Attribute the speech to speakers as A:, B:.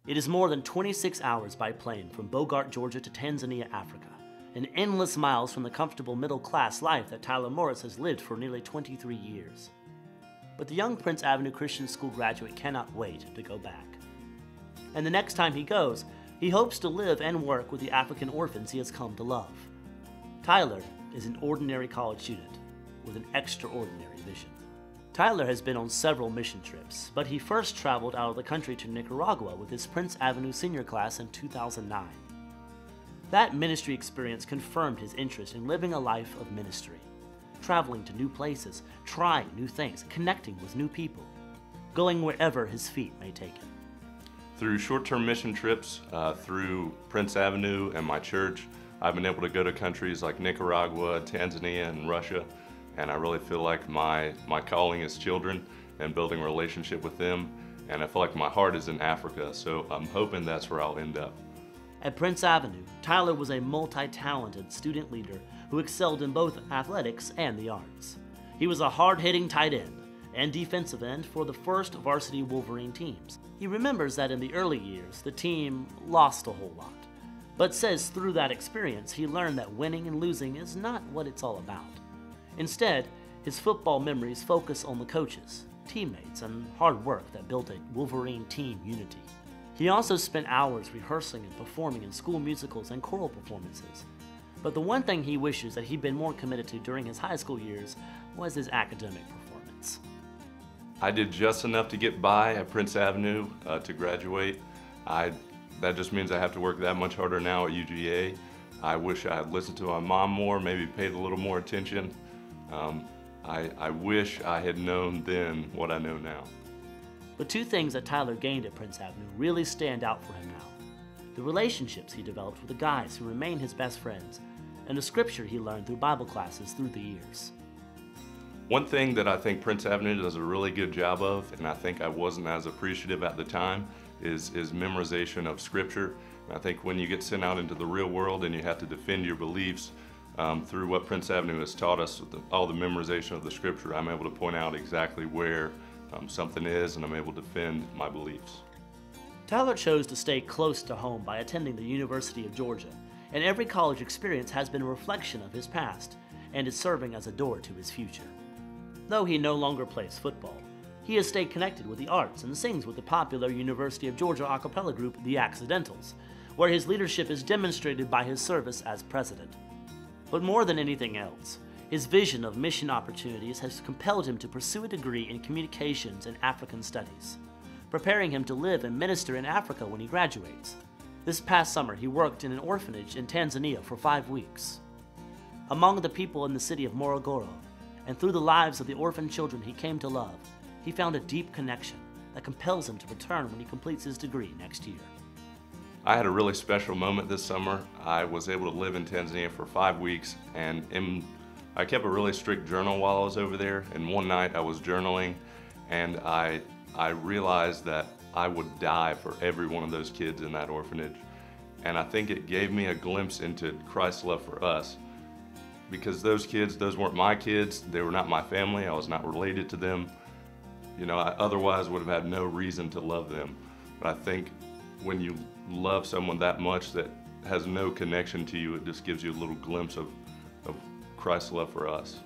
A: It is more than 26 hours by plane from Bogart, Georgia to Tanzania, Africa, and endless miles from the comfortable middle-class life that Tyler Morris has lived for nearly 23 years. But the young Prince Avenue Christian School graduate cannot wait to go back. And the next time he goes, he hopes to live and work with the African orphans he has come to love. Tyler is an ordinary college student with an extraordinary vision. Tyler has been on several mission trips, but he first traveled out of the country to Nicaragua with his Prince Avenue senior class in 2009. That ministry experience confirmed his interest in living a life of ministry, traveling to new places, trying new things, connecting with new people, going wherever his feet may take him.
B: Through short-term mission trips, through Prince Avenue and my church, I've been able to go to countries like Nicaragua, Tanzania, and Russia, and I really feel like my calling is children and building a relationship with them, and I feel like my heart is in Africa, so I'm hoping that's where I'll end up.
A: At Prince Avenue, Tyler was a multi-talented student leader who excelled in both athletics and the arts. He was a hard-hitting tight end and defensive end for the first varsity Wolverine teams. He remembers that in the early years, the team lost a whole lot, but says through that experience he learned that winning and losing is not what it's all about. Instead, his football memories focus on the coaches, teammates, and hard work that built a Wolverine team unity. He also spent hours rehearsing and performing in school musicals and choral performances. But the one thing he wishes that he'd been more committed to during his high school years was his academic performance.
B: I did just enough to get by at Prince Avenue to graduate. That just means I have to work that much harder now at UGA. I wish I had listened to my mom more, maybe paid a little more attention. I wish I had known then what I know now.
A: But two things that Tyler gained at Prince Avenue really stand out for him now. The relationships he developed with the guys who remain his best friends, and the scripture he learned through Bible classes through the years.
B: One thing that I think Prince Avenue does a really good job of, and I think I wasn't as appreciative at the time, is memorization of scripture. And I think when you get sent out into the real world and you have to defend your beliefs, through what Prince Avenue has taught us, with all the memorization of the scripture, I'm able to point out exactly where something is, and I'm able to defend my beliefs.
A: Tyler chose to stay close to home by attending the University of Georgia, and every college experience has been a reflection of his past and is serving as a door to his future. Though he no longer plays football, he has stayed connected with the arts and sings with the popular University of Georgia a cappella group, The Accidentals, where his leadership is demonstrated by his service as president. But more than anything else, his vision of mission opportunities has compelled him to pursue a degree in communications and African studies, preparing him to live and minister in Africa when he graduates. This past summer, he worked in an orphanage in Tanzania for 5 weeks. Among the people in the city of Morogoro, and through the lives of the orphan children he came to love, he found a deep connection that compels him to return when he completes his degree next year.
B: I had a really special moment this summer. I was able to live in Tanzania for 5 weeks, and I kept a really strict journal while I was over there, and one night I was journaling, and I realized that I would die for every one of those kids in that orphanage. And I think it gave me a glimpse into Christ's love for us. Because those kids, those weren't my kids, they were not my family, I was not related to them. You know, I otherwise would have had no reason to love them. But I think when you love someone that much that has no connection to you, it just gives you a little glimpse of Christ's love for us.